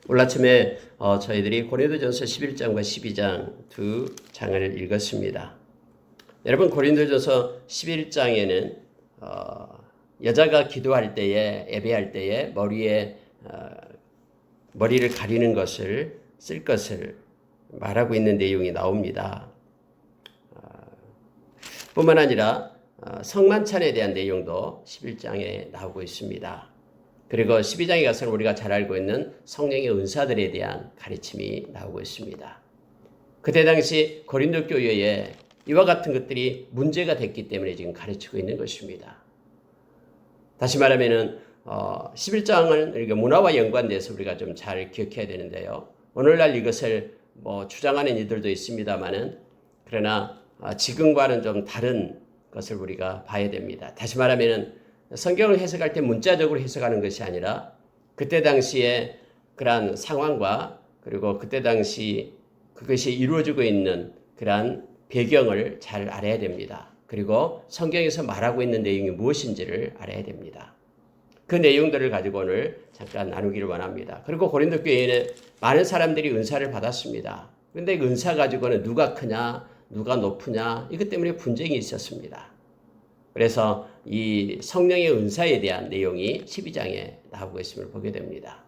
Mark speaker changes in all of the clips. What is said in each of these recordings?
Speaker 1: 오늘 아침에 저희들이 고린도전서 11장과 12장 두 장을 읽었습니다. 여러분, 고린도전서 11장에는 여자가 기도할 때에, 예배할 때에 머리를 가리는 것을 쓸 것을 말하고 있는 내용이 나옵니다. 뿐만 아니라 성만찬에 대한 내용도 11장에 나오고 있습니다. 그리고 12장에 가서는 우리가 잘 알고 있는 성령의 은사들에 대한 가르침이 나오고 있습니다. 그때 당시 고린도 교회에 이와 같은 것들이 문제가 됐기 때문에 지금 가르치고 있는 것입니다. 다시 말하면은 11장은 문화와 연관돼서 우리가 좀 잘 기억해야 되는데요. 오늘날 이것을 주장하는 이들도 있습니다만은 그러나 지금과는 좀 다른 것을 우리가 봐야 됩니다. 다시 말하면은 성경을 해석할 때 문자적으로 해석하는 것이 아니라 그때 당시에 그러한 상황과 그리고 그때 당시 그것이 이루어지고 있는 그러한 배경을 잘 알아야 됩니다. 그리고 성경에서 말하고 있는 내용이 무엇인지를 알아야 됩니다. 그 내용들을 가지고 오늘 잠깐 나누기를 원합니다. 그리고 고린도 교회에는 많은 사람들이 은사를 받았습니다. 그런데 그 은사 가지고는 누가 크냐, 누가 높으냐 이것 때문에 분쟁이 있었습니다. 그래서 이 성령의 은사에 대한 내용이 12장에 나오고 있음을 보게 됩니다.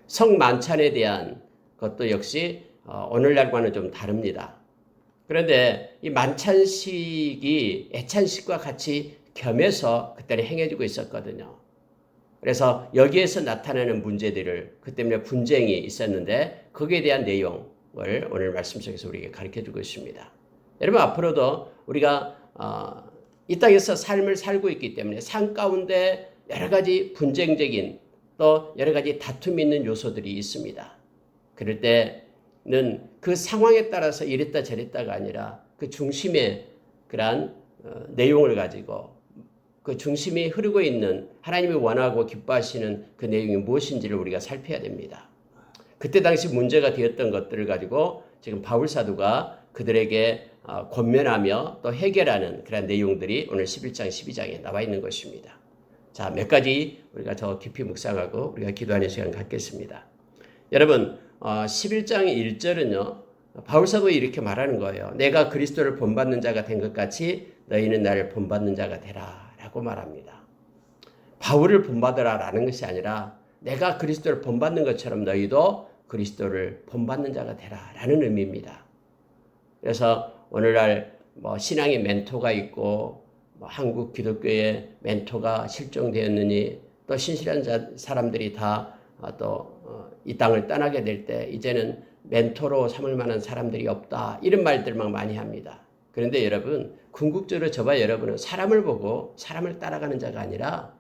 Speaker 1: 성만찬에 대한 것도 역시 오늘날과는 좀 다릅니다. 그런데 이 만찬식이 애찬식과 같이 겸해서 그때는 행해지고 있었거든요. 그래서 여기에서 나타나는 문제들을 그 때문에 분쟁이 있었는데 거기에 대한 내용을 오늘 말씀 속에서 우리에게 가르쳐주고 있습니다. 여러분, 앞으로도 우리가 이 땅에서 삶을 살고 있기 때문에 삶 가운데 여러 가지 분쟁적인 또 여러 가지 다툼이 있는 요소들이 있습니다. 그럴 때는 그 상황에 따라서 이랬다 저랬다가 아니라 그 중심의 그러한 내용을 가지고 그 중심이 흐르고 있는 하나님이 원하고 기뻐하시는 그 내용이 무엇인지를 우리가 살펴야 됩니다. 그때 당시 문제가 되었던 것들을 가지고 지금 바울 사도가 그들에게 권면하며 또 해결하는 그런 내용들이 오늘 11장, 12장에 나와 있는 것입니다. 자, 몇 가지 우리가 더 깊이 묵상하고 우리가 기도하는 시간 갖겠습니다. 여러분, 11장 1절은요, 바울사도 이렇게 말하는 거예요. 내가 그리스도를 본받는 자가 된 것 같이 너희는 나를 본받는 자가 되라 라고 말합니다. 바울을 본받으라 라는 것이 아니라 내가 그리스도를 본받는 것처럼 너희도 그리스도를 본받는 자가 되라 라는 의미입니다. 그래서 오늘날 신앙의 멘토가 있고 한국 기독교의 멘토가 실종되었느니 또 신실한 사람들이 다 또 이 땅을 떠나게 될 때 이제는 멘토로 삼을 만한 사람들이 없다 이런 말들만 많이 합니다. 그런데 여러분, 궁극적으로 저와 여러분은 사람을 보고 사람을 따라가는 자가 아니라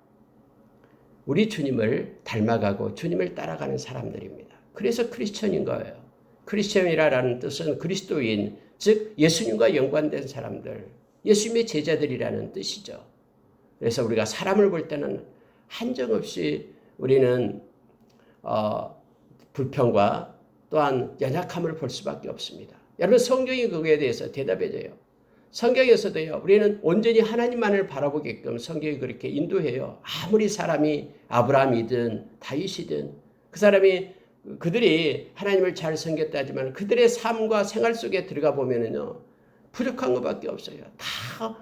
Speaker 1: 우리 주님을 닮아가고 주님을 따라가는 사람들입니다. 그래서 크리스천인 거예요. 크리스천이라는 뜻은 그리스도인, 즉 예수님과 연관된 사람들, 예수님의 제자들이라는 뜻이죠. 그래서 우리가 사람을 볼 때는 한정없이 우리는 불평과 또한 연약함을 볼 수밖에 없습니다. 여러분, 성경이 그거에 대해서 대답해줘요. 성경에서도요, 우리는 온전히 하나님만을 바라보게끔 성경이 그렇게 인도해요. 아무리 사람이 아브라함이든 다윗이든 그 사람이 그들이 하나님을 잘 섬겼다 하지만 그들의 삶과 생활 속에 들어가 보면은요, 부족한 것밖에 없어요. 다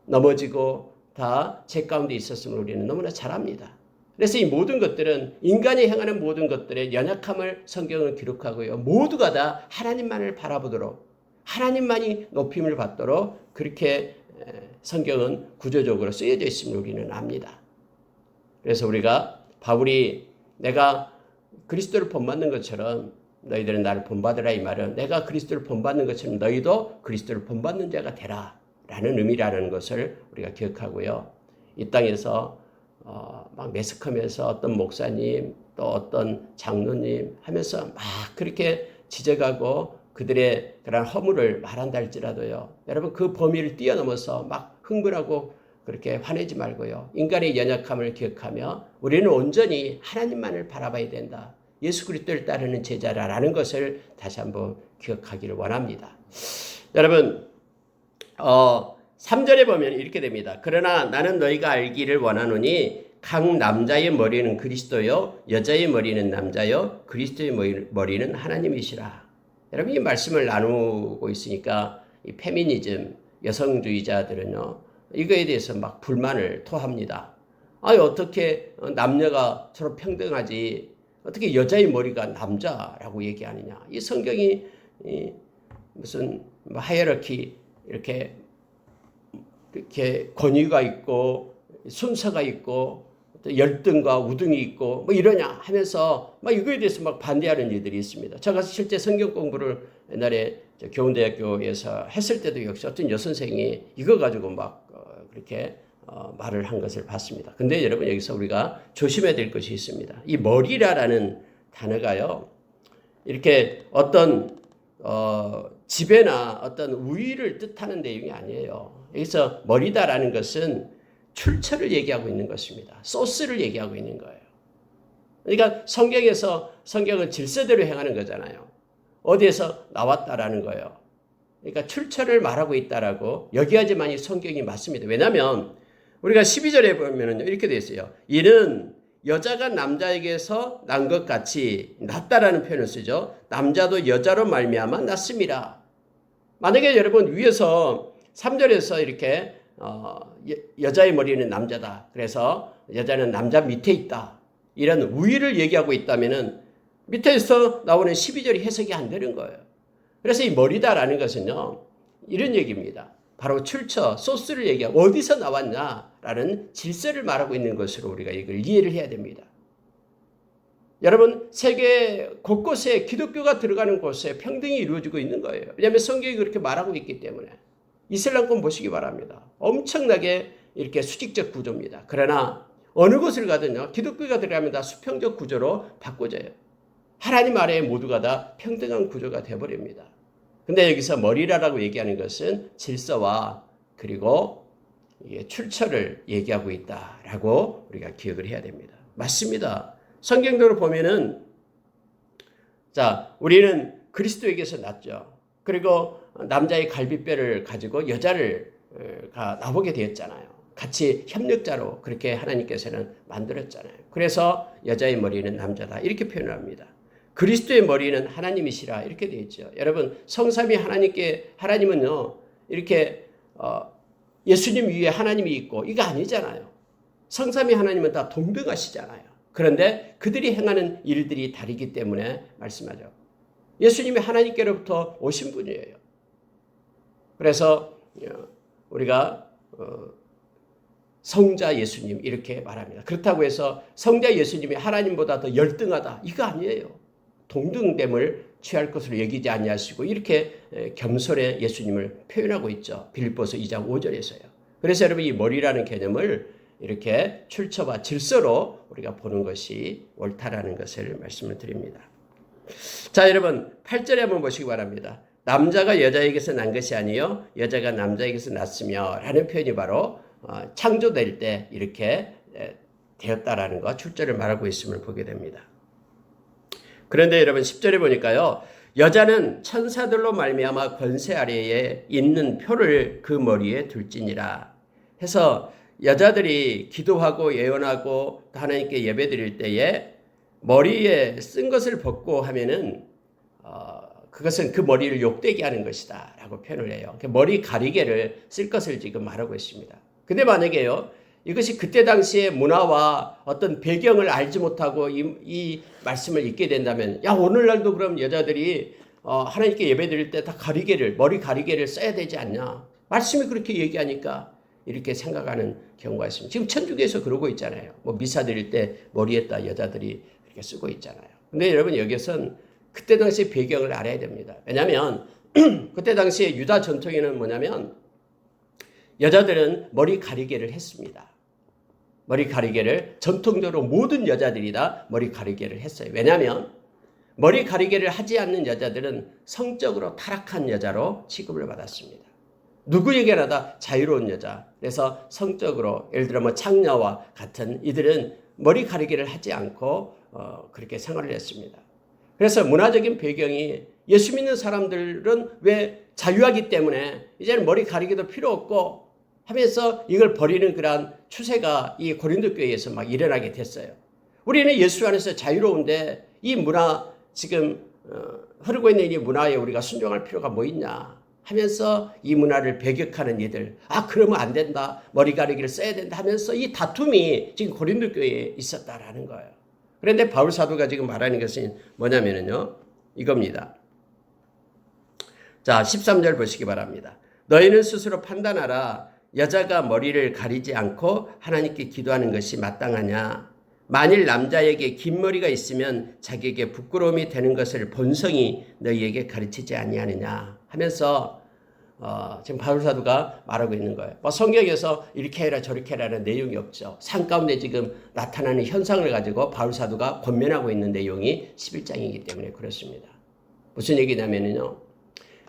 Speaker 1: 넘어지고 다 죄 가운데 있었음을 우리는 너무나 잘 압니다. 그래서 이 모든 것들은 인간이 행하는 모든 것들의 연약함을 성경은 기록하고요. 모두가 다 하나님만을 바라보도록 하나님만이 높임을 받도록 그렇게 성경은 구조적으로 쓰여져 있음을 우리는 압니다. 그래서 우리가 바울이 내가 그리스도를 본받는 것처럼 너희들은 나를 본받으라 이 말은 내가 그리스도를 본받는 것처럼 너희도 그리스도를 본받는 자가 되라 라는 의미라는 것을 우리가 기억하고요. 이 땅에서 막 매스컴에서 어떤 목사님 또 어떤 장로님 하면서 막 그렇게 지적하고 그들의 그런 허물을 말한다 할지라도요. 여러분, 그 범위를 뛰어넘어서 막 흥분하고 그렇게 화내지 말고요. 인간의 연약함을 기억하며 우리는 온전히 하나님만을 바라봐야 된다. 예수 그리스도를 따르는 제자라는 것을 다시 한번 기억하기를 원합니다. 여러분, 3절에 보면 이렇게 됩니다. 그러나 나는 너희가 알기를 원하노니 각 남자의 머리는 그리스도요 여자의 머리는 남자요 그리스도의 머리는 하나님이시라. 여러분 이 말씀을 나누고 있으니까 이 페미니즘 여성주의자들은요 이거에 대해서 막 불만을 토합니다. 아니 어떻게 남녀가 서로 평등하지 어떻게 여자의 머리가 남자라고 얘기하느냐. 이 성경이 무슨 하이어러키 이렇게 권위가 있고 순서가 있고 열등과 우등이 있고 뭐 이러냐 하면서 막 이거에 대해서 막 반대하는 이들이 있습니다. 제가 실제 성경 공부를 옛날에 교훈대학교에서 했을 때도 역시 어떤 여선생이 이거 가지고 막 그렇게 말을 한 것을 봤습니다. 근데 여러분 여기서 우리가 조심해야 될 것이 있습니다. 이 머리라라는 단어가요. 이렇게 어떤 지배나 어떤 우위를 뜻하는 내용이 아니에요. 여기서 머리다라는 것은 출처를 얘기하고 있는 것입니다. 소스를 얘기하고 있는 거예요. 그러니까 성경은 질서대로 행하는 거잖아요. 어디에서 나왔다라는 거예요. 그러니까 출처를 말하고 있다라고 여기야지만이 성경이 맞습니다. 왜냐하면 우리가 12절에 보면 이렇게 되어 있어요. 이는 여자가 남자에게서 난 것 같이 낫다라는 표현을 쓰죠. 남자도 여자로 말미암아 낫습니다. 만약에 여러분 위에서 3절에서 이렇게 여자의 머리는 남자다. 그래서 여자는 남자 밑에 있다. 이런 우위를 얘기하고 있다면은 밑에서 나오는 12절이 해석이 안 되는 거예요. 그래서 이 머리다라는 것은요. 이런 얘기입니다. 바로 출처, 소스를 얘기하고 어디서 나왔냐라는 질서를 말하고 있는 것으로 우리가 이걸 이해를 해야 됩니다. 여러분 세계 곳곳에 기독교가 들어가는 곳에 평등이 이루어지고 있는 거예요. 왜냐하면 성경이 그렇게 말하고 있기 때문에. 이슬람권 보시기 바랍니다. 엄청나게 이렇게 수직적 구조입니다. 그러나 어느 곳을 가든요. 기독교가 들어가면 다 수평적 구조로 바꿔져요. 하나님 아래에 모두가 다 평등한 구조가 되어버립니다. 근데 여기서 머리라라고 얘기하는 것은 질서와 그리고 출처를 얘기하고 있다라고 우리가 기억을 해야 됩니다. 맞습니다. 성경대로 보면은 자 우리는 그리스도에게서 났죠. 그리고 남자의 갈비뼈를 가지고 여자를 나오게 되었잖아요. 같이 협력자로 그렇게 하나님께서는 만들었잖아요. 그래서 여자의 머리는 남자다 이렇게 표현을 합니다. 그리스도의 머리는 하나님이시라 이렇게 되어 있죠. 여러분 성삼위 하나님은요 이렇게 예수님 위에 하나님이 있고 이거 아니잖아요. 성삼위 하나님은 다 동등하시잖아요. 그런데 그들이 행하는 일들이 다르기 때문에 말씀하죠. 예수님이 하나님께로부터 오신 분이에요. 그래서 우리가 성자 예수님 이렇게 말합니다. 그렇다고 해서 성자 예수님이 하나님보다 더 열등하다 이거 아니에요. 동등됨을 취할 것으로 여기지 아니하시고 이렇게 겸손의 예수님을 표현하고 있죠. 빌립보서 2장 5절에서요. 그래서 여러분 이 머리라는 개념을 이렇게 출처와 질서로 우리가 보는 것이 옳다라는 것을 말씀을 드립니다. 자 여러분 8절에 한번 보시기 바랍니다. 남자가 여자에게서 난 것이 아니요 여자가 남자에게서 났으며 라는 표현이 바로 창조될 때 이렇게 되었다라는 것 출처를 말하고 있음을 보게 됩니다. 그런데 여러분 10절에 보니까요. 여자는 천사들로 말미암아 권세 아래에 있는 표를 그 머리에 둘지니라 해서 여자들이 기도하고 예언하고 하나님께 예배드릴 때에 머리에 쓴 것을 벗고 하면은 그것은 그 머리를 욕되게 하는 것이다 라고 표현을 해요. 머리 가리개를 쓸 것을 지금 말하고 있습니다. 근데 만약에요. 이것이 그때 당시의 문화와 어떤 배경을 알지 못하고 이 말씀을 읽게 된다면 야 오늘날도 그럼 여자들이 하나님께 예배드릴 때 다 머리 가리개를 써야 되지 않냐. 말씀이 그렇게 얘기하니까 이렇게 생각하는 경우가 있습니다. 지금 천주교에서 그러고 있잖아요. 뭐 미사 드릴 때 머리에다 여자들이 이렇게 쓰고 있잖아요. 근데 여러분 여기서는 그때 당시 배경을 알아야 됩니다. 왜냐하면 그때 당시에 유다 전통에는 뭐냐면 여자들은 머리 가리개를 했습니다. 머리 가리개를 전통적으로 모든 여자들이 다 머리 가리개를 했어요. 왜냐하면 머리 가리개를 하지 않는 여자들은 성적으로 타락한 여자로 취급을 받았습니다. 누구에게나 다 자유로운 여자. 그래서 성적으로 예를 들어 뭐 창녀와 같은 이들은 머리 가리개를 하지 않고 그렇게 생활을 했습니다. 그래서 문화적인 배경이 예수 믿는 사람들은 왜 자유하기 때문에 이제는 머리 가리개도 필요 없고 하면서 이걸 버리는 그러한 추세가 이 고린도 교회에서 막 일어나게 됐어요. 우리는 예수 안에서 자유로운데 이 문화 지금 흐르고 있는 이 문화에 우리가 순종할 필요가 뭐 있냐 하면서 이 문화를 배격하는 이들, 그러면 안 된다, 머리 가리기를 써야 된다 하면서 이 다툼이 지금 고린도 교회에 있었다라는 거예요. 그런데 바울 사도가 지금 말하는 것은 뭐냐면요, 이겁니다. 자, 13절 보시기 바랍니다. 너희는 스스로 판단하라. 여자가 머리를 가리지 않고 하나님께 기도하는 것이 마땅하냐? 만일 남자에게 긴 머리가 있으면 자기에게 부끄러움이 되는 것을 본성이 너희에게 가르치지 아니하느냐 하면서 지금 바울 사도가 말하고 있는 거예요. 성경에서 이렇게 해라 저렇게 해라는 내용이 없죠. 산 가운데 지금 나타나는 현상을 가지고 바울 사도가 권면하고 있는 내용이 11장이기 때문에 그렇습니다. 무슨 얘기냐면요,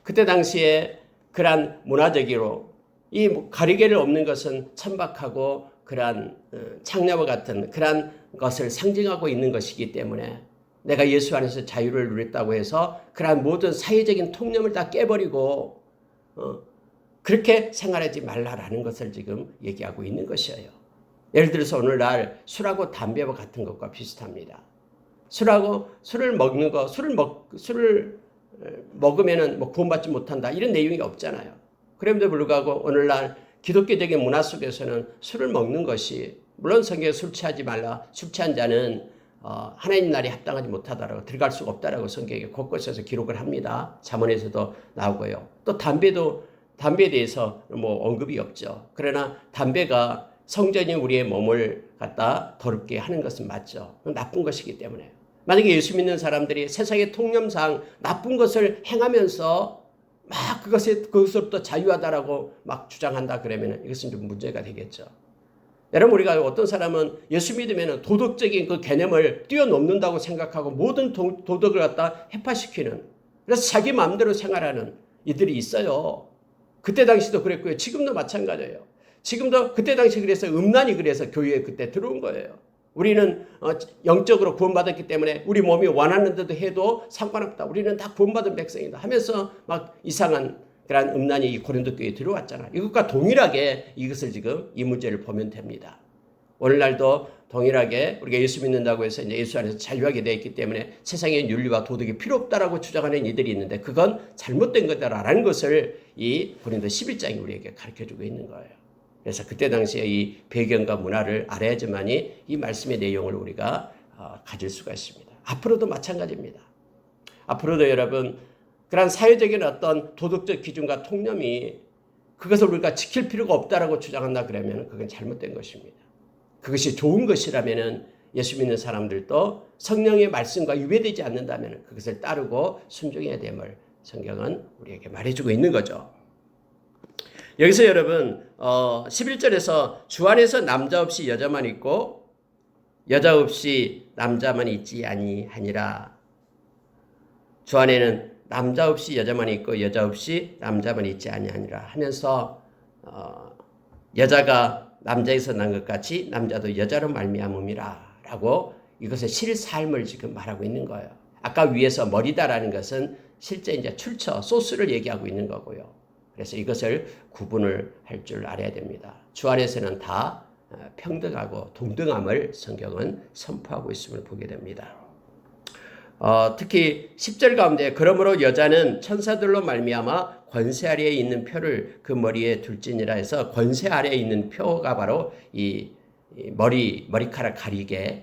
Speaker 1: 그때 당시에 그러한 문화적으로 이 가리개를 없는 것은 천박하고 그러한 창녀와 같은 그러한 것을 상징하고 있는 것이기 때문에 내가 예수 안에서 자유를 누렸다고 해서 그러한 모든 사회적인 통념을 다 깨버리고 그렇게 생활하지 말라라는 것을 지금 얘기하고 있는 것이에요. 예를 들어서 오늘날 술하고 담배와 같은 것과 비슷합니다. 술을 먹는 거, 술을 먹으면은 구원받지 못한다 이런 내용이 없잖아요. 그럼에도 불구하고 오늘날 기독교적인 문화 속에서는 술을 먹는 것이, 물론 성경에 술 취하지 말라, 술 취한 자는 하나님 날이 합당하지 못하다라고 들어갈 수가 없다라고 성경에 곳곳에서 기록을 합니다. 잠언에서도 나오고요. 또 담배에 대해서 언급이 없죠. 그러나 담배가 성전이 우리의 몸을 갖다 더럽게 하는 것은 맞죠. 나쁜 것이기 때문에. 만약에 예수 믿는 사람들이 세상의 통념상 나쁜 것을 행하면서 막 그것으로부터 자유하다라고 막 주장한다 그러면 이것은 좀 문제가 되겠죠. 여러분, 우리가 어떤 사람은 예수 믿으면 도덕적인 그 개념을 뛰어넘는다고 생각하고 모든 도덕을 갖다 해파시키는, 그래서 자기 마음대로 생활하는 이들이 있어요. 그때 당시도 그랬고요. 지금도 마찬가지예요. 지금도 그때 당시 그래서 음란이 그래서 교회에 그때 들어온 거예요. 우리는 영적으로 구원받았기 때문에 우리 몸이 원하는 대로 해도 상관없다. 우리는 다 구원받은 백성이다 하면서 막 이상한 그런 음란이 이 고린도 교회에 들어왔잖아. 이것과 동일하게 이것을 지금 이 문제를 보면 됩니다. 오늘날도 동일하게 우리가 예수 믿는다고 해서 이제 예수 안에서 자유하게 되어 있기 때문에 세상의 윤리와 도덕이 필요 없다라고 주장하는 이들이 있는데 그건 잘못된 거다라는 것을 이 고린도 11장이 우리에게 가르쳐주고 있는 거예요. 그래서 그때 당시에 이 배경과 문화를 알아야지만이 이 말씀의 내용을 우리가 가질 수가 있습니다. 앞으로도 마찬가지입니다. 앞으로도 여러분, 그런 사회적인 어떤 도덕적 기준과 통념이 그것을 우리가 지킬 필요가 없다라고 주장한다 그러면 그건 잘못된 것입니다. 그것이 좋은 것이라면 예수 믿는 사람들도 성령의 말씀과 유배되지 않는다면 그것을 따르고 순종해야 됨을 성경은 우리에게 말해주고 있는 거죠. 여기서 여러분 11절에서 주 안에서 남자 없이 여자만 있고 여자 없이 남자만 있지 아니하니라. 주 안에는 남자 없이 여자만 있고 여자 없이 남자만 있지 아니하니라 하면서 여자가 남자에서 난 것 같이 남자도 여자로 말미암음이라 라고 이것의 실삶을 지금 말하고 있는 거예요. 아까 위에서 머리다라는 것은 실제 이제 출처, 소스를 얘기하고 있는 거고요. 그래서 이것을 구분을 할 줄 알아야 됩니다. 주 안에서는 다 평등하고 동등함을 성경은 선포하고 있음을 보게 됩니다. 특히 10절 가운데 그러므로 여자는 천사들로 말미암아 권세 아래에 있는 표를 그 머리에 둘지니라 해서 권세 아래에 있는 표가 바로 이 머리카락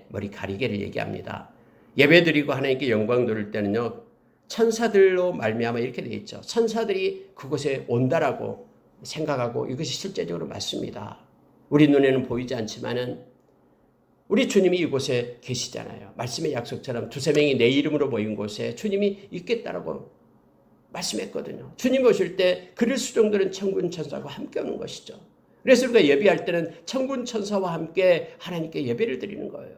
Speaker 1: 머리 가리개를 얘기합니다. 예배드리고 하나님께 영광 돌릴 때는요, 천사들로 말미암아 이렇게 되어 있죠. 천사들이 그곳에 온다라고 생각하고 이것이 실제적으로 맞습니다. 우리 눈에는 보이지 않지만은 우리 주님이 이곳에 계시잖아요. 말씀의 약속처럼 두세 명이 내 이름으로 모인 곳에 주님이 있겠다라고 말씀했거든요. 주님 오실 때 그를 수종들은 천군 천사와 함께 오는 것이죠. 그래서 우리가 예배할 때는 천군 천사와 함께 하나님께 예배를 드리는 거예요.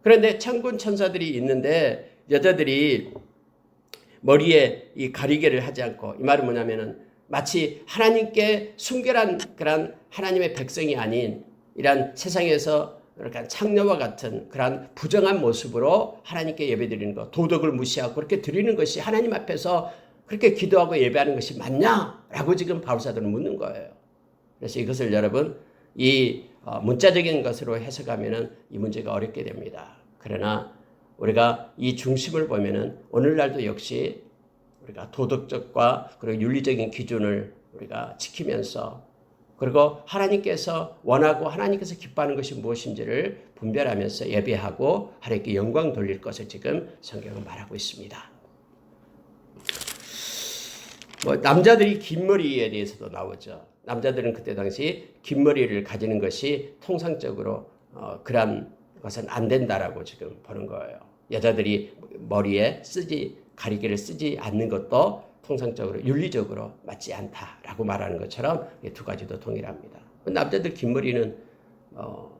Speaker 1: 그런데 천군 천사들이 있는데 여자들이 머리에 이 가리개를 하지 않고, 이 말은 뭐냐면은 마치 하나님께 순결한 그런 하나님의 백성이 아닌 이런 세상에서 그러니까 창녀와 같은 그런 부정한 모습으로 하나님께 예배드리는 것, 도덕을 무시하고 그렇게 드리는 것이 하나님 앞에서 그렇게 기도하고 예배하는 것이 맞냐라고 지금 바울 사도는 묻는 거예요. 그래서 이것을 여러분 이 문자적인 것으로 해석하면은 이 문제가 어렵게 됩니다. 그러나 우리가 이 중심을 보면은 오늘날도 역시 우리가 도덕적과 그리고 윤리적인 기준을 우리가 지키면서 그리고 하나님께서 원하고 하나님께서 기뻐하는 것이 무엇인지를 분별하면서 예배하고 하나님께 영광 돌릴 것을 지금 성경은 말하고 있습니다. 남자들이 긴 머리에 대해서도 나오죠. 남자들은 그때 당시 긴 머리를 가지는 것이 통상적으로 그런 것은 안 된다라고 지금 보는 거예요. 여자들이 머리에 가리개를 쓰지 않는 것도 통상적으로 윤리적으로 맞지 않다라고 말하는 것처럼 이 두 가지도 동일합니다. 남자들 긴 머리는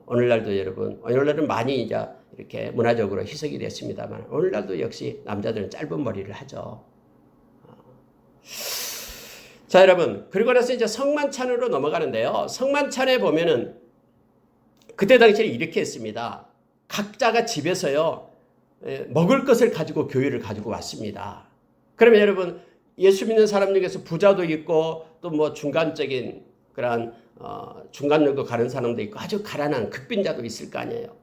Speaker 1: 오늘날도 여러분 오늘날은 많이 이제 이렇게 문화적으로 희석이 됐습니다만 오늘날도 역시 남자들은 짧은 머리를 하죠. 자 여러분 그리고 나서 이제 성만찬으로 넘어가는데요. 성만찬에 보면은 그때 당시에 이렇게 했습니다. 각자가 집에서요 먹을 것을 가지고 교회를 가지고 왔습니다. 그러면 여러분 예수 믿는 사람 중에서 부자도 있고 또 뭐 중간적인 그런 중간 정도 가는 사람도 있고 아주 가난한 극빈자도 있을 거 아니에요.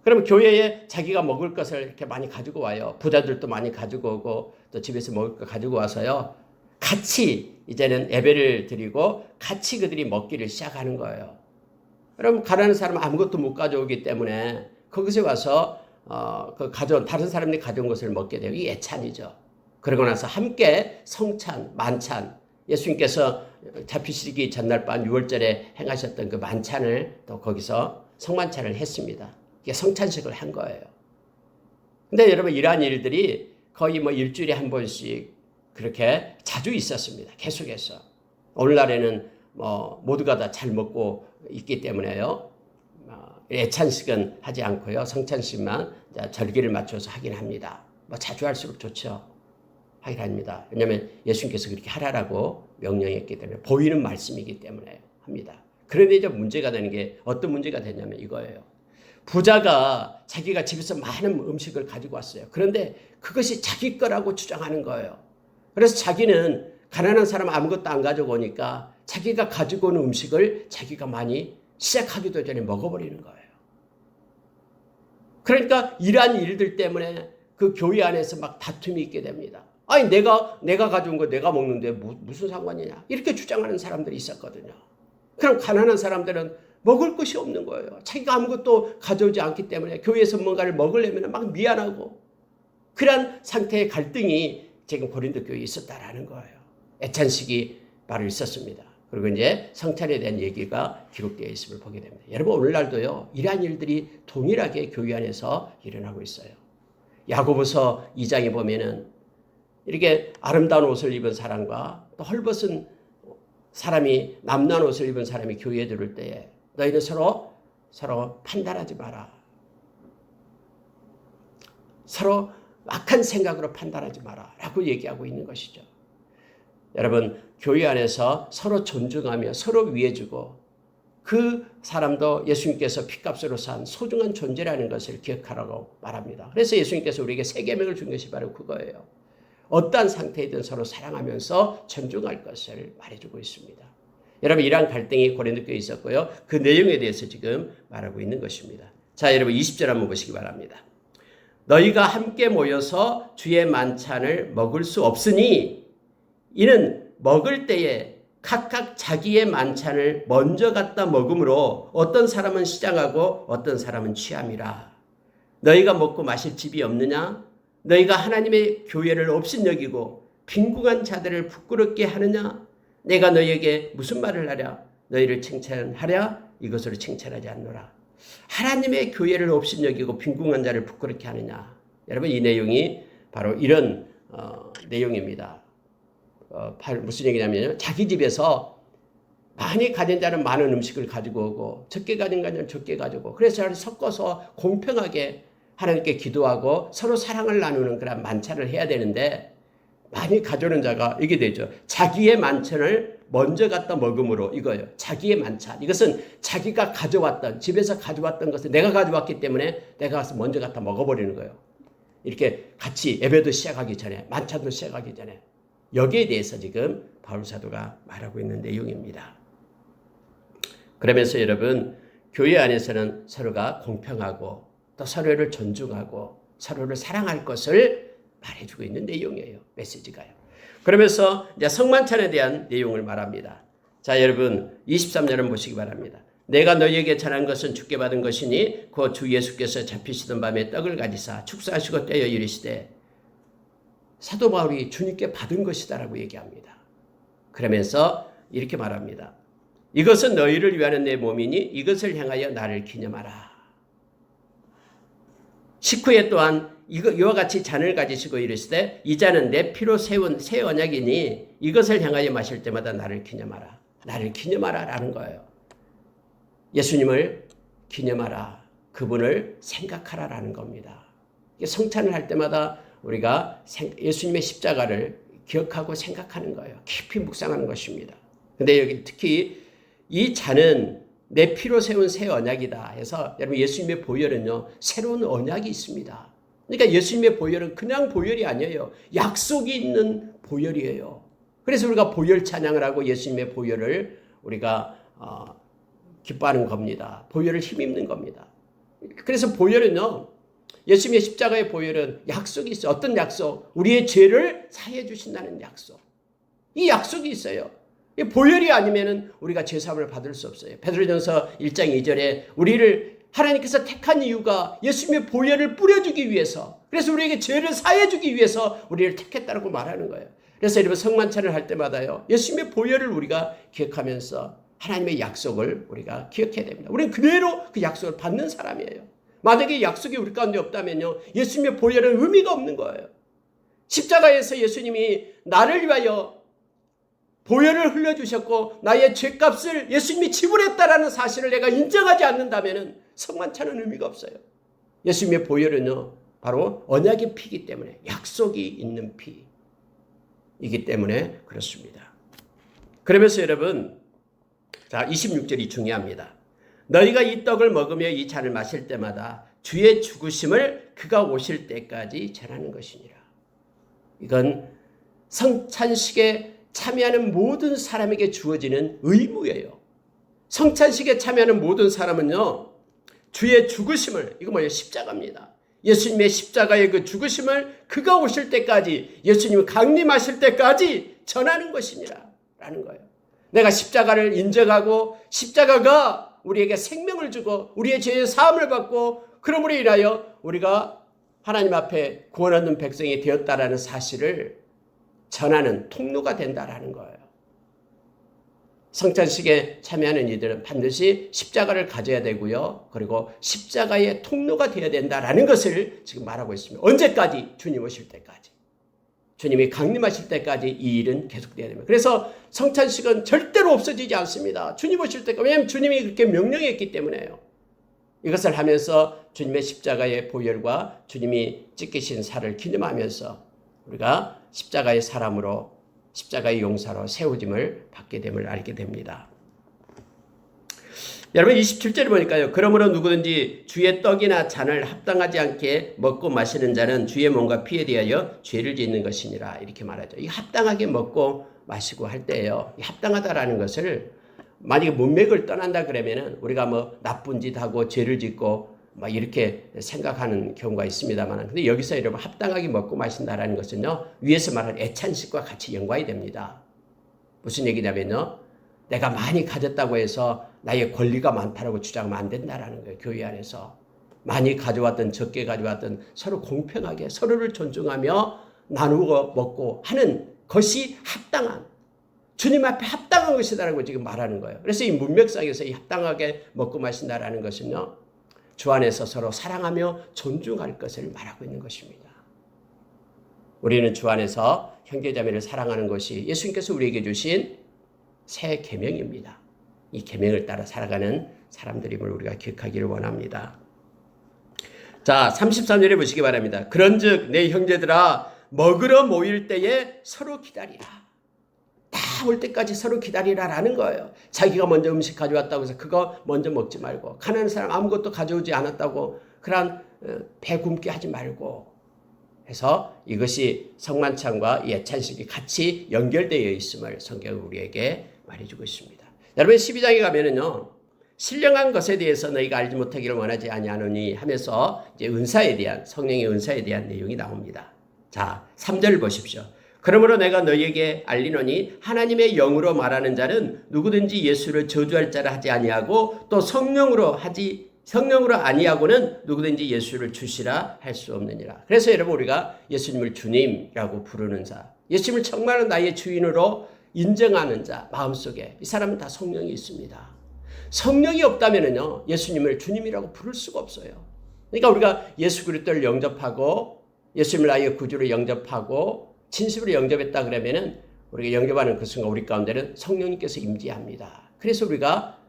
Speaker 1: 그러면 교회에 자기가 먹을 것을 이렇게 많이 가지고 와요. 부자들도 많이 가지고 오고 또 집에서 먹을 거 가지고 와서요. 같이 이제는 예배를 드리고 같이 그들이 먹기를 시작하는 거예요. 그럼 가난한 사람은 아무것도 못 가져오기 때문에 거기서 와서 다른 사람들이 가져온 것을 먹게 돼요. 이 예찬이죠. 그러고 나서 함께 성찬, 만찬, 예수님께서 잡히시기 전날 밤 6월절에 행하셨던 그 만찬을 또 거기서 성만찬을 했습니다. 이게 성찬식을 한 거예요. 근데 여러분 이러한 일들이 거의 뭐 일주일에 한 번씩 그렇게 자주 있었습니다. 계속해서. 오늘날에는 뭐 모두가 다 잘 먹고 있기 때문에요. 예찬식은 하지 않고요. 성찬식만 절기를 맞춰서 하긴 합니다. 뭐 자주 할수록 좋죠. 하긴 합니다. 왜냐하면 예수님께서 그렇게 하라라고 명령했기 때문에 보이는 말씀이기 때문에 합니다. 그런데 이제 문제가 되는 게 어떤 문제가 되냐면 이거예요. 부자가 자기가 집에서 많은 음식을 가지고 왔어요. 그런데 그것이 자기 거라고 주장하는 거예요. 그래서 자기는 가난한 사람 아무것도 안 가져오니까 자기가 가지고 오는 음식을 자기가 많이 시작하기도 전에 먹어버리는 거예요. 그러니까 이러한 일들 때문에 그 교회 안에서 막 다툼이 있게 됩니다. 아니 내가 가져온 거 내가 먹는데 무슨 상관이냐 이렇게 주장하는 사람들이 있었거든요. 그럼 가난한 사람들은 먹을 것이 없는 거예요. 자기가 아무것도 가져오지 않기 때문에 교회에서 뭔가를 먹으려면 막 미안하고 그런 상태의 갈등이 지금 고린도 교회에 있었다라는 거예요. 애찬식이 바로 있었습니다. 그리고 이제 성찬에 대한 얘기가 기록되어 있음을 보게 됩니다. 여러분 오늘날도요 이러한 일들이 동일하게 교회 안에서 일어나고 있어요. 야고보서 2장에 보면은 이렇게 아름다운 옷을 입은 사람과 또 헐벗은 사람이 남난 옷을 입은 사람이 교회에 들을 때에 너희는 서로 판단하지 마라. 서로 악한 생각으로 판단하지 마라 라고 얘기하고 있는 것이죠. 여러분 교회 안에서 서로 존중하며 서로 위해주고 그 사람도 예수님께서 핏값으로 산 소중한 존재라는 것을 기억하라고 말합니다. 그래서 예수님께서 우리에게 세 계명을 준 것이 바로 그거예요. 어떠한 상태이든 서로 사랑하면서 존중할 것을 말해주고 있습니다. 여러분 이러한 갈등이 고린도 교회에 있었고요. 그 내용에 대해서 지금 말하고 있는 것입니다. 자 여러분 20절 한번 보시기 바랍니다. 너희가 함께 모여서 주의 만찬을 먹을 수 없으니 이는 먹을 때에 각각 자기의 만찬을 먼저 갖다 먹음으로 어떤 사람은 시장하고 어떤 사람은 취함이라. 너희가 먹고 마실 집이 없느냐? 너희가 하나님의 교회를 업신여기고 빈궁한 자들을 부끄럽게 하느냐? 내가 너희에게 무슨 말을 하랴? 너희를 칭찬하랴? 이것으로 칭찬하지 않노라. 하나님의 교회를 업신여기고 빈궁한 자를 부끄럽게 하느냐? 여러분 이 내용이 바로 이런 내용입니다. 무슨 얘기냐면요. 자기 집에서 많이 가진 자는 많은 음식을 가지고 오고 적게 가진 자는 적게 가지고 그래서 잘 섞어서 공평하게 하나님께 기도하고 서로 사랑을 나누는 그런 만찬을 해야 되는데 많이 가져오는 자가 이게 되죠. 자기의 만찬을 먼저 갖다 먹음으로 이거예요. 자기의 만찬. 이것은 자기가 가져왔던 집에서 가져왔던 것을 내가 가져왔기 때문에 내가 가서 먼저 갖다 먹어버리는 거예요. 이렇게 같이 예배도 시작하기 전에 만찬도 시작하기 전에 여기에 대해서 지금 바울 사도가 말하고 있는 내용입니다. 그러면서 여러분, 교회 안에서는 서로가 공평하고 또 서로를 존중하고 서로를 사랑할 것을 말해주고 있는 내용이에요. 메시지가요. 그러면서 이제 성만찬에 대한 내용을 말합니다. 자, 여러분 23절을 보시기 바랍니다. 내가 너희에게 전한 것은 주께 받은 것이니 곧 주 예수께서 잡히시던 밤에 떡을 가지사 축사하시고 떼어 이르시되, 사도 바울이 주님께 받은 것이다라고 얘기합니다. 그러면서 이렇게 말합니다. 이것은 너희를 위하는 내 몸이니 이것을 향하여 나를 기념하라. 식후에 또한 이와 같이 잔을 가지시고 이르시되, 이 잔은 내 피로 세운 새 언약이니 이것을 향하여 마실 때마다 나를 기념하라. 나를 기념하라 라는 거예요. 예수님을 기념하라. 그분을 생각하라 라는 겁니다. 성찬을 할 때마다 우리가 예수님의 십자가를 기억하고 생각하는 거예요. 깊이 묵상하는 것입니다. 근데 여기 특히 이 잔은 내 피로 세운 새 언약이다 해서, 여러분 예수님의 보혈은요, 새로운 언약이 있습니다. 그러니까 예수님의 보혈은 그냥 보혈이 아니에요. 약속이 있는 보혈이에요. 그래서 우리가 보혈 찬양을 하고 예수님의 보혈을 우리가 기뻐하는 겁니다. 보혈을 힘입는 겁니다. 그래서 보혈은요, 예수님의 십자가의 보혈은 약속이 있어요. 어떤 약속? 우리의 죄를 사해 주신다는 약속. 이 약속이 있어요. 이 보혈이 아니면은 우리가 죄사함을 받을 수 없어요. 베드로전서 1장 2절에 우리를 하나님께서 택한 이유가 예수님의 보혈을 뿌려주기 위해서, 그래서 우리에게 죄를 사해 주기 위해서 우리를 택했다고 말하는 거예요. 그래서 여러분 성만찬을 할 때마다요, 예수님의 보혈을 우리가 기억하면서 하나님의 약속을 우리가 기억해야 됩니다. 우리는 그대로 그 약속을 받는 사람이에요. 만약에 약속이 우리 가운데 없다면요, 예수님의 보혈은 의미가 없는 거예요. 십자가에서 예수님이 나를 위하여 보혈을 흘려주셨고 나의 죄값을 예수님이 지불했다라는 사실을 내가 인정하지 않는다면 성만찬은 의미가 없어요. 예수님의 보혈은요, 바로 언약의 피이기 때문에, 약속이 있는 피이기 때문에 그렇습니다. 그러면서 여러분, 자 26절이 중요합니다. 너희가 이 떡을 먹으며 이 잔을 마실 때마다 주의 죽으심을 그가 오실 때까지 전하는 것이니라. 이건 성찬식에 참여하는 모든 사람에게 주어지는 의무예요. 성찬식에 참여하는 모든 사람은요, 주의 죽으심을, 이거 뭐예요? 십자가입니다. 예수님의 십자가의 그 죽으심을 그가 오실 때까지, 예수님이 강림하실 때까지 전하는 것이니라 라는 거예요. 내가 십자가를 인정하고 십자가가 우리에게 생명을 주고 우리의 죄의 사함을 받고 그러므로 인하여 우리가 하나님 앞에 구원 얻는 백성이 되었다라는 사실을 전하는 통로가 된다라는 거예요. 성찬식에 참여하는 이들은 반드시 십자가를 가져야 되고요. 그리고 십자가의 통로가 되어야 된다라는 것을 지금 말하고 있습니다. 언제까지? 주님 오실 때까지. 주님이 강림하실 때까지 이 일은 계속돼야 됩니다. 그래서 성찬식은 절대로 없어지지 않습니다. 주님 오실 때까지. 왜냐하면 주님이 그렇게 명령했기 때문에요. 이것을 하면서 주님의 십자가의 보혈과 주님이 찢기신 살을 기념하면서 우리가 십자가의 사람으로, 십자가의 용사로 세워짐을 받게 됨을 알게 됩니다. 여러분 27절에 보니까요. 그러므로 누구든지 주의 떡이나 잔을 합당하지 않게 먹고 마시는 자는 주의 몸과 피에 대하여 죄를 짓는 것이니라. 이렇게 말하죠. 이 합당하게 먹고 마시고 할 때예요. 이 합당하다라는 것을, 만약에 문맥을 떠난다 그러면은 우리가 뭐 나쁜 짓 하고 죄를 짓고 막 이렇게 생각하는 경우가 있습니다만, 근데 여기서 여러분 합당하게 먹고 마신다라는 것은요, 위에서 말한 애찬식과 같이 연관이 됩니다. 무슨 얘기냐면요, 내가 많이 가졌다고 해서 나의 권리가 많다라고 주장하면 안 된다라는 거예요. 교회 안에서 많이 가져왔든 적게 가져왔든 서로 공평하게 서로를 존중하며 나누고 먹고 하는 것이 합당한, 주님 앞에 합당한 것이다라고 지금 말하는 거예요. 그래서 이 문맥상에서 이 합당하게 먹고 마신다라는 것은요, 주 안에서 서로 사랑하며 존중할 것을 말하고 있는 것입니다. 우리는 주 안에서 형제자매를 사랑하는 것이 예수님께서 우리에게 주신 새 계명입니다. 이 계명을 따라 살아가는 사람들임을 우리가 기억하기를 원합니다. 자, 33절에 보시기 바랍니다. 그런즉 내 형제들아, 먹으러 모일 때에 서로 기다리라. 다 올 때까지 서로 기다리라라는 거예요. 자기가 먼저 음식 가져왔다고 해서 그거 먼저 먹지 말고, 가난한 사람 아무것도 가져오지 않았다고 그런 배 굶게 하지 말고 해서, 이것이 성만찬과 이 애찬식이 같이 연결되어 있음을 성경은 우리에게 말해주고 있습니다. 여러분 12장에 가면은요, 신령한 것에 대해서 너희가 알지 못하기를 원하지 아니하노니 하면서 이제 은사에 대한, 성령의 은사에 대한 내용이 나옵니다. 자, 3절 보십시오. 그러므로 내가 너희에게 알리노니 하나님의 영으로 말하는 자는 누구든지 예수를 저주할 자라 하지 아니하고 또 성령으로 아니하고는 누구든지 예수를 주시라 할 수 없느니라. 그래서 여러분, 우리가 예수님을 주님이라고 부르는 자, 예수님을 정말 나의 주인으로 인정하는 자, 마음속에 이 사람은 다 성령이 있습니다. 성령이 없다면요, 예수님을 주님이라고 부를 수가 없어요. 그러니까 우리가 예수 그리스도를 영접하고 예수님을 나의 구주로 영접하고 진심으로 영접했다 그러면은 우리가 영접하는 그 순간 우리 가운데는 성령님께서 임재합니다. 그래서 우리가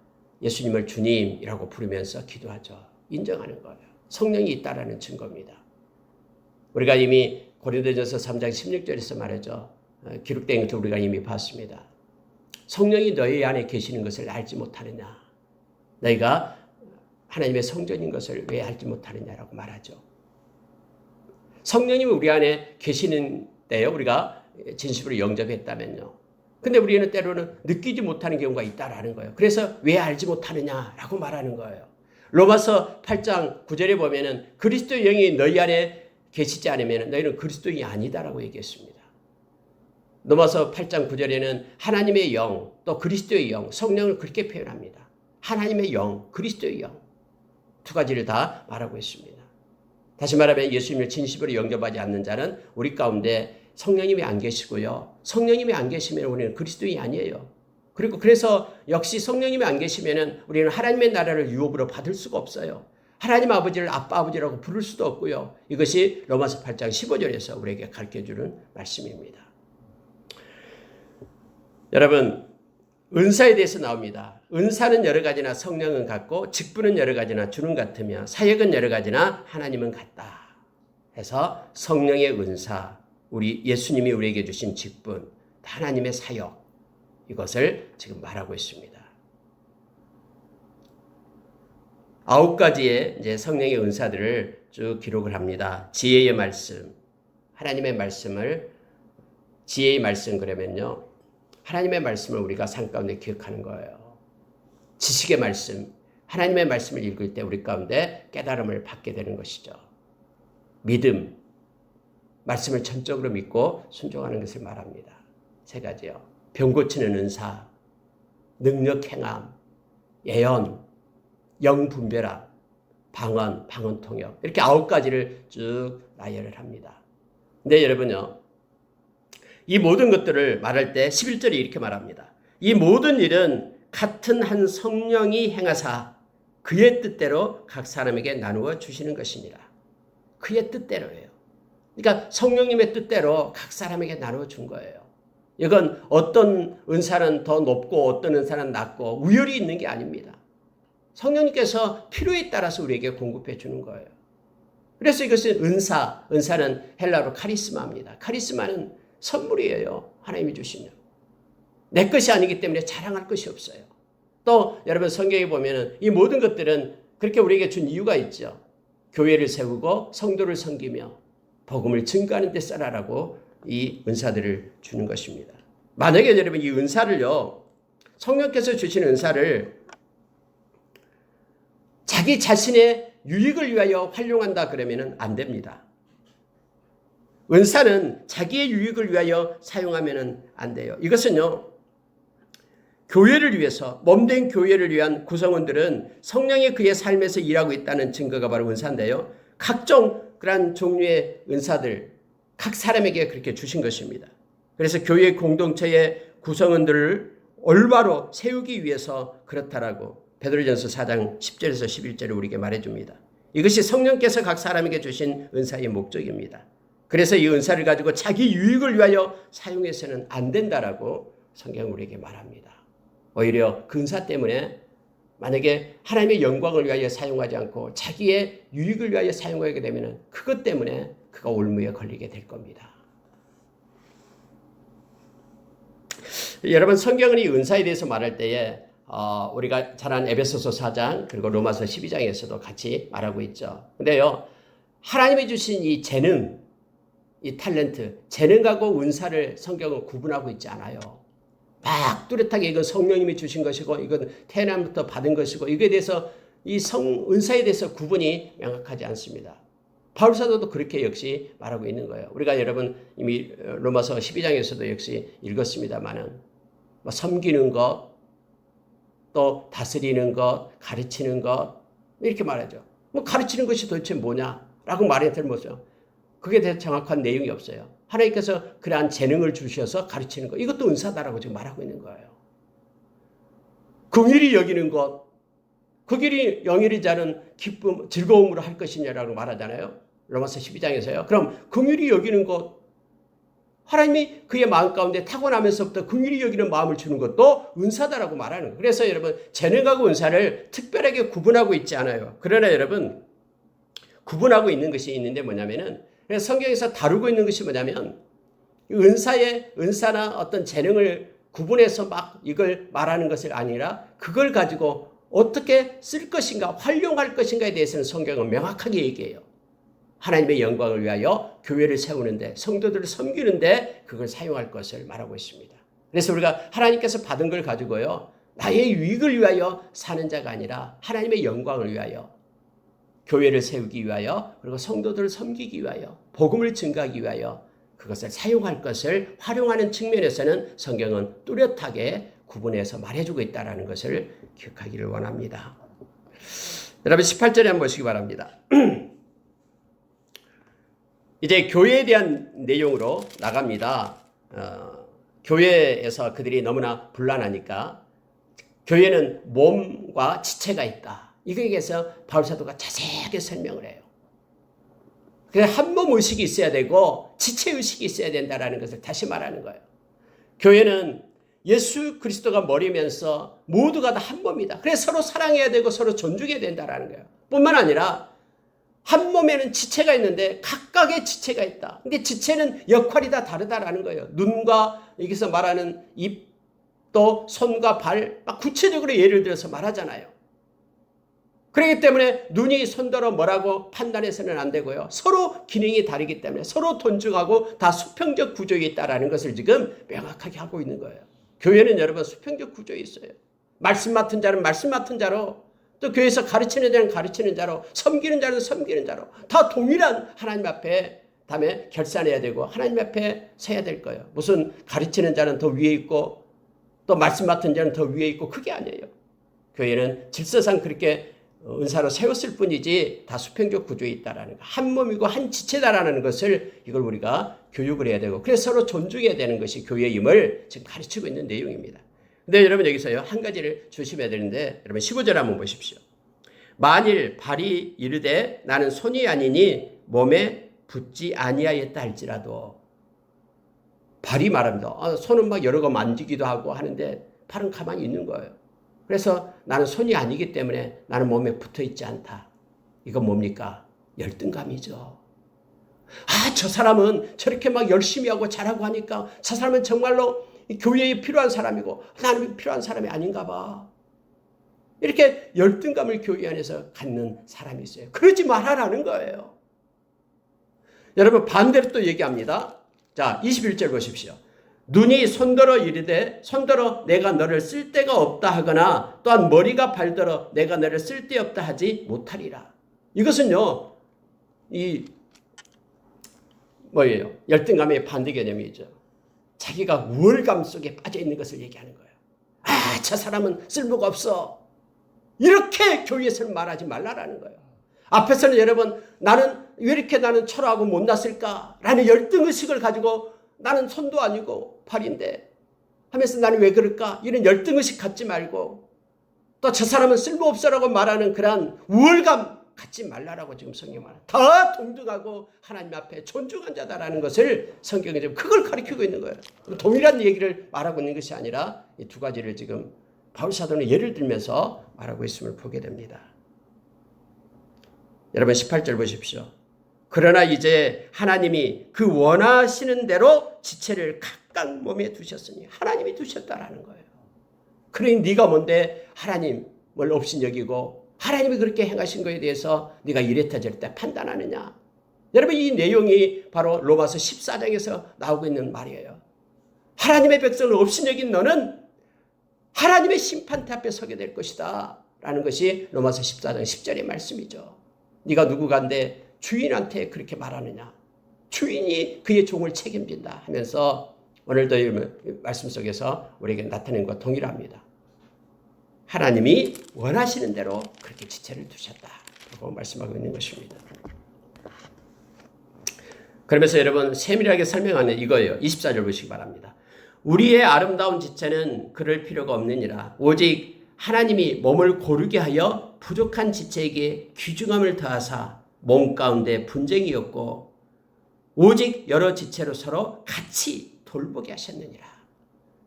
Speaker 1: 예수님을 주님이라고 부르면서 기도하죠. 인정하는 거예요. 성령이 있다라는 증거입니다. 우리가 이미 고린도전서 3장 16절에서 말하죠. 기록된 것을 우리가 이미 봤습니다. 성령이 너희 안에 계시는 것을 알지 못하느냐. 너희가 하나님의 성전인 것을 왜 알지 못하느냐라고 말하죠. 성령님이 우리 안에 계시는 때요, 우리가 진심으로 영접했다면요. 근데 우리는 때로는 느끼지 못하는 경우가 있다라는 거예요. 그래서 왜 알지 못하느냐라고 말하는 거예요. 로마서 8장 9절에 보면은 그리스도의 영이 너희 안에 계시지 않으면 너희는 그리스도인이 아니다라고 얘기했습니다. 로마서 8장 9절에는 하나님의 영, 또 그리스도의 영, 성령을 그렇게 표현합니다. 하나님의 영, 그리스도의 영. 두 가지를 다 말하고 있습니다. 다시 말하면 예수님을 진심으로 영접하지 않는 자는 우리 가운데 성령님이 안 계시고요. 성령님이 안 계시면 우리는 그리스도인이 아니에요. 그리고 그래서 역시 성령님이 안 계시면 우리는 하나님의 나라를 유업으로 받을 수가 없어요. 하나님 아버지를 아빠 아버지라고 부를 수도 없고요. 이것이 로마서 8장 15절에서 우리에게 가르쳐주는 말씀입니다. 여러분, 은사에 대해서 나옵니다. 은사는 여러 가지나 성령은 같고 직분은 여러 가지나 주는 같으며 사역은 여러 가지나 하나님은 같다. 해서 성령의 은사, 우리 예수님이 우리에게 주신 직분, 하나님의 사역, 이것을 지금 말하고 있습니다. 9가지의 이제 성령의 은사들을 쭉 기록을 합니다. 지혜의 말씀, 하나님의 말씀을, 지혜의 말씀 그러면요, 하나님의 말씀을 우리가 삶 가운데 기억하는 거예요. 지식의 말씀, 하나님의 말씀을 읽을 때 우리 가운데 깨달음을 받게 되는 것이죠. 믿음, 말씀을 전적으로 믿고 순종하는 것을 말합니다. 3가지요. 병 고치는 은사, 능력 행함, 예언, 영분별함, 방언 통역, 이렇게 9가지를 쭉 나열을 합니다. 근데 여러분요, 이 모든 것들을 말할 때 11절에 이렇게 말합니다. 이 모든 일은 같은 한 성령이 행하사 그의 뜻대로 각 사람에게 나누어 주시는 것이니라. 그의 뜻대로예요. 그러니까 성령님의 뜻대로 각 사람에게 나누어 준 거예요. 이건 어떤 은사는 더 높고 어떤 은사는 낮고 우열이 있는 게 아닙니다. 성령님께서 필요에 따라서 우리에게 공급해 주는 거예요. 그래서 이것은 은사는 헬라어로 카리스마입니다. 카리스마는 선물이에요. 하나님이 주시면. 내 것이 아니기 때문에 자랑할 것이 없어요. 또 여러분 성경에 보면은 이 모든 것들은 그렇게 우리에게 준 이유가 있죠. 교회를 세우고 성도를 섬기며 복음을 증거하는 데 써라라고 이 은사들을 주는 것입니다. 만약에 여러분 이 은사를요, 성령께서 주신 은사를 자기 자신의 유익을 위하여 활용한다 그러면은 안 됩니다. 은사는 자기의 유익을 위하여 사용하면은 안 돼요. 이것은요, 교회를 위해서, 몸된 교회를 위한 구성원들은 성령이 그의 삶에서 일하고 있다는 증거가 바로 은사인데요. 각종 그러한 종류의 은사들, 각 사람에게 그렇게 주신 것입니다. 그래서 교회 공동체의 구성원들을 올바로 세우기 위해서 그렇다라고 베드로전서 4장 10절에서 11절을 우리에게 말해줍니다. 이것이 성령께서 각 사람에게 주신 은사의 목적입니다. 그래서 이 은사를 가지고 자기 유익을 위하여 사용해서는 안 된다라고 성경은 우리에게 말합니다. 오히려 그 은사 때문에 만약에 하나님의 영광을 위하여 사용하지 않고 자기의 유익을 위하여 사용하게 되면 그것 때문에 그가 올무에 걸리게 될 겁니다. 여러분, 성경은 이 은사에 대해서 말할 때에 우리가 잘 아는 에베소서 4장 그리고 로마서 12장에서도 같이 말하고 있죠. 근데요, 하나님이 주신 이 재능, 이 탤런트, 재능하고 은사를 성경은 구분하고 있지 않아요. 막 뚜렷하게 이건 성령님이 주신 것이고 이건 태어남부터 받은 것이고 이거에 대해서 이 은사에 대해서 구분이 명확하지 않습니다. 바울 사도도 그렇게 역시 말하고 있는 거예요. 우리가 여러분 이미 로마서 12장에서도 역시 읽었습니다만은 뭐 섬기는 것, 또 다스리는 것, 가르치는 것 이렇게 말하죠. 뭐 가르치는 것이 도대체 뭐냐라고 말해 들면서 그게 대해 정확한 내용이 없어요. 하나님께서 그러한 재능을 주셔서 가르치는 것 이것도 은사다라고 지금 말하고 있는 거예요. 긍휼히 여기는 것, 그 길이 영일이 자는 기쁨, 즐거움으로 할 것이냐라고 말하잖아요. 로마서 12장에서요. 그럼 긍휼히 여기는 것, 하나님이 그의 마음 가운데 타고나면서부터 긍휼히 여기는 마음을 주는 것도 은사다라고 말하는 거예요. 그래서 여러분 재능하고 은사를 특별하게 구분하고 있지 않아요. 그러나 여러분 구분하고 있는 것이 있는데 뭐냐면은 성경에서 다루고 있는 것이 뭐냐면 은사나 어떤 재능을 구분해서 막 이걸 말하는 것이 아니라 그걸 가지고 어떻게 쓸 것인가 활용할 것인가에 대해서는 성경은 명확하게 얘기해요. 하나님의 영광을 위하여 교회를 세우는데 성도들을 섬기는데 그걸 사용할 것을 말하고 있습니다. 그래서 우리가 하나님께서 받은 걸 가지고요. 나의 유익을 위하여 사는 자가 아니라 하나님의 영광을 위하여 교회를 세우기 위하여 그리고 성도들을 섬기기 위하여 복음을 증가하기 위하여 그것을 사용할 것을 활용하는 측면에서는 성경은 뚜렷하게 구분해서 말해주고 있다는 것을 기억하기를 원합니다. 여러분 18절에 한번 보시기 바랍니다. 이제 교회에 대한 내용으로 나갑니다. 교회에서 그들이 너무나 불안하니까 교회는 몸과 지체가 있다. 이거에 대해서 바울 사도가 자세하게 설명을 해요. 그래서 한몸 의식이 있어야 되고 지체 의식이 있어야 된다는 것을 다시 말하는 거예요. 교회는 예수 그리스도가 머리면서 모두가 다 한 몸이다. 그래서 서로 사랑해야 되고 서로 존중해야 된다는 거예요. 뿐만 아니라 한 몸에는 지체가 있는데 각각의 지체가 있다. 근데 지체는 역할이 다 다르다라는 거예요. 눈과 여기서 말하는 입, 또 손과 발, 막 구체적으로 예를 들어서 말하잖아요. 그렇기 때문에 눈이 손더러 뭐라고 판단해서는 안 되고요. 서로 기능이 다르기 때문에 서로 존중하고 다 수평적 구조에 있다라는 것을 지금 명확하게 하고 있는 거예요. 교회는 여러분 수평적 구조에 있어요. 말씀 맡은 자는 말씀 맡은 자로, 또 교회에서 가르치는 자는 가르치는 자로, 섬기는 자는 섬기는 자로 다 동일한 하나님 앞에 다음에 결산해야 되고 하나님 앞에 서야 될 거예요. 무슨 가르치는 자는 더 위에 있고 또 말씀 맡은 자는 더 위에 있고 그게 아니에요. 교회는 질서상 그렇게 은사로 세웠을 뿐이지 다 수평적 구조에 있다라는 거. 한 몸이고 한 지체다라는 것을 이걸 우리가 교육을 해야 되고 그래서 서로 존중해야 되는 것이 교회임을 지금 가르치고 있는 내용입니다. 근데 여러분 여기서요 한 가지를 조심해야 되는데 여러분 15절 한번 보십시오. 만일 발이 이르되 나는 손이 아니니 몸에 붙지 아니하였다 할지라도 발이 말합니다. 손은 막 여러 거 만지기도 하고 하는데 발은 가만히 있는 거예요. 그래서 나는 손이 아니기 때문에 나는 몸에 붙어 있지 않다. 이건 뭡니까? 열등감이죠. 저 사람은 저렇게 막 열심히 하고 잘하고 하니까 저 사람은 정말로 교회에 필요한 사람이고 나는 필요한 사람이 아닌가 봐. 이렇게 열등감을 교회 안에서 갖는 사람이 있어요. 그러지 말아라는 거예요. 여러분 반대로 또 얘기합니다. 자, 21절 보십시오. 눈이 손더러 이르되 손더러 내가 너를 쓸 데가 없다 하거나 또한 머리가 발더러 내가 너를 쓸 데 없다 하지 못하리라. 이것은요. 뭐예요? 열등감의 반대 개념이죠. 자기가 우월감 속에 빠져 있는 것을 얘기하는 거예요. 저 사람은 쓸모가 없어. 이렇게 교회에서는 말하지 말라라는 거예요. 앞에서는 여러분 나는 왜 이렇게 나는 초라하고 못났을까? 라는 열등의식을 가지고 나는 손도 아니고 팔인데 하면서 나는 왜 그럴까? 이런 열등의식 갖지 말고 또 저 사람은 쓸모없어라고 말하는 그러한 우월감 갖지 말라라고 지금 성경이 말해요. 다 동등하고 하나님 앞에 존중한 자다라는 것을 성경이 지금 그걸 가르치고 있는 거예요. 동일한 얘기를 말하고 있는 것이 아니라 이 두 가지를 지금 바울 사도는 예를 들면서 말하고 있음을 보게 됩니다. 여러분 18절 보십시오. 그러나 이제 하나님이 그 원하시는 대로 지체를 각각 몸에 두셨으니 하나님이 두셨다라는 거예요. 그러니 네가 뭔데 하나님을 업신여기고 하나님이 그렇게 행하신 것에 대해서 네가 이랬다 저랬다 판단하느냐. 여러분 이 내용이 바로 로마서 14장에서 나오고 있는 말이에요. 하나님의 백성을 없인 여긴 너는 하나님의 심판대 앞에 서게 될 것이다 라는 것이 로마서 14장 10절의 말씀이죠. 네가 누구간데 주인한테 그렇게 말하느냐. 주인이 그의 종을 책임진다 하면서 오늘도 이 말씀 속에서 우리에게 나타낸 것과 동일합니다. 하나님이 원하시는 대로 그렇게 지체를 두셨다라고 말씀하고 있는 것입니다. 그러면서 여러분 세밀하게 설명하는 이거예요. 24절 보시기 바랍니다. 우리의 아름다운 지체는 그럴 필요가 없느니라. 오직 하나님이 몸을 고르게 하여 부족한 지체에게 귀중함을 더하사 몸 가운데 분쟁이 없고 오직 여러 지체로 서로 같이 돌보게 하셨느니라.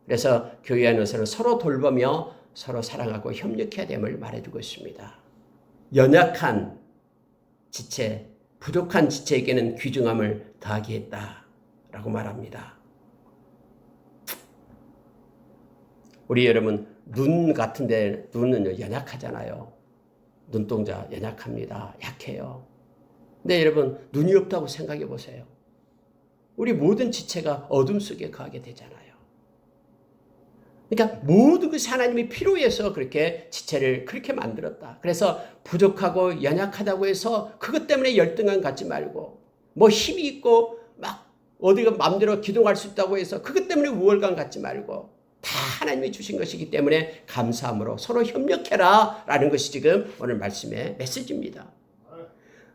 Speaker 1: 그래서 교회 안에서는 서로 돌보며 서로 사랑하고 협력해야 됨을 말해주고 있습니다. 연약한 지체, 부족한 지체에게는 귀중함을 더하게 했다라고 말합니다. 우리 여러분 눈 같은데 눈은 연약하잖아요. 눈동자 연약합니다. 약해요. 근데 여러분 눈이 없다고 생각해 보세요. 우리 모든 지체가 어둠 속에 거하게 되잖아요. 그러니까 모든 것이 하나님이 필요해서 그렇게 지체를 그렇게 만들었다. 그래서 부족하고 연약하다고 해서 그것 때문에 열등감 갖지 말고 뭐 힘이 있고 막 어디가 마음대로 기동할 수 있다고 해서 그것 때문에 우월감 갖지 말고 다 하나님이 주신 것이기 때문에 감사함으로 서로 협력해라 라는 것이 지금 오늘 말씀의 메시지입니다.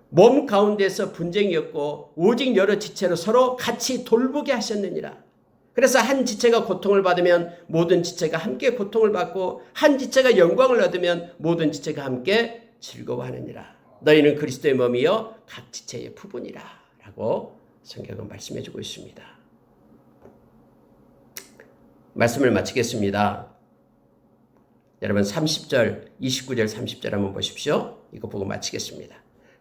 Speaker 1: 몸 가운데서 분쟁이 없고 오직 여러 지체로 서로 같이 돌보게 하셨느니라. 그래서 한 지체가 고통을 받으면 모든 지체가 함께 고통을 받고 한 지체가 영광을 얻으면 모든 지체가 함께 즐거워하느니라. 너희는 그리스도의 몸이요 각 지체의 부분이라 라고 성경은 말씀해 주고 있습니다. 말씀을 마치겠습니다. 여러분 30절 29절 30절 한번 보십시오. 이거 보고 마치겠습니다.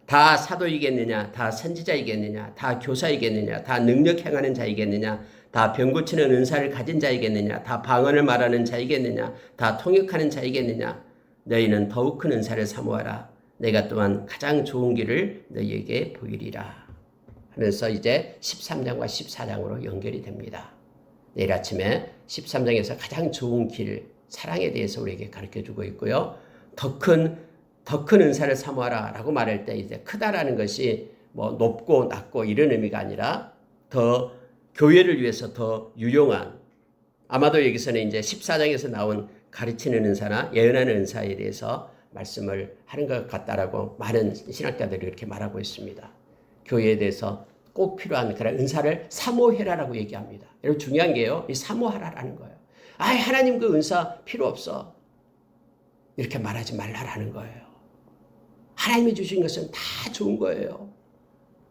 Speaker 1: 다 사도이겠느냐, 다 선지자이겠느냐, 다 교사이겠느냐, 다 능력 행하는 자이겠느냐, 다 병 고치는 은사를 가진 자이겠느냐, 다 방언을 말하는 자이겠느냐, 다 통역하는 자이겠느냐. 너희는 더욱 큰 은사를 사모하라. 내가 또한 가장 좋은 길을 너희에게 보이리라. 하면서 이제 13장과 14장으로 연결이 됩니다. 내일 아침에 13장에서 가장 좋은 길, 사랑에 대해서 우리에게 가르쳐주고 있고요. 더 큰 은사를 사모하라 라고 말할 때 이제 크다라는 것이 뭐 높고 낮고 이런 의미가 아니라 더 교회를 위해서 더 유용한, 아마도 여기서는 이제 14장에서 나온 가르치는 은사나 예언하는 은사에 대해서 말씀을 하는 것 같다라고 많은 신학자들이 이렇게 말하고 있습니다. 교회에 대해서 꼭 필요한 그런 은사를 사모해라라고 얘기합니다. 여러분 중요한 게요, 이 사모하라라는 거예요. 하나님 그 은사 필요 없어. 이렇게 말하지 말라라는 거예요. 하나님이 주신 것은 다 좋은 거예요.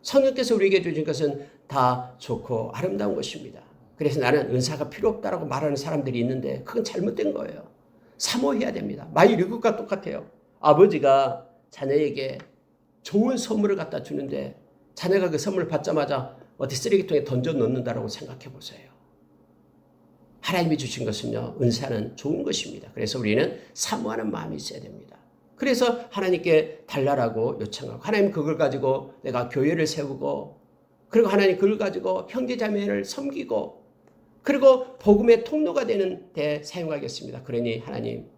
Speaker 1: 성령께서 우리에게 주신 것은 다 좋고 아름다운 것입니다. 그래서 나는 은사가 필요 없다라고 말하는 사람들이 있는데 그건 잘못된 거예요. 사모해야 됩니다. 마이 리굿과 똑같아요. 아버지가 자녀에게 좋은 선물을 갖다 주는데 자녀가 그 선물을 받자마자 어디 쓰레기통에 던져 넣는다라고 생각해 보세요. 하나님이 주신 것은요, 은사는 좋은 것입니다. 그래서 우리는 사모하는 마음이 있어야 됩니다. 그래서 하나님께 달라라고 요청하고, 하나님 그걸 가지고 내가 교회를 세우고, 그리고 하나님 그걸 가지고 형제자매를 섬기고, 그리고 복음의 통로가 되는 데 사용하겠습니다. 그러니 하나님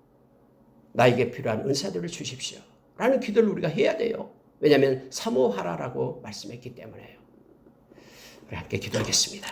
Speaker 1: 나에게 필요한 은사들을 주십시오 라는 기도를 우리가 해야 돼요. 왜냐하면 사모하라라고 말씀했기 때문에요. 우리 함께 기도하겠습니다.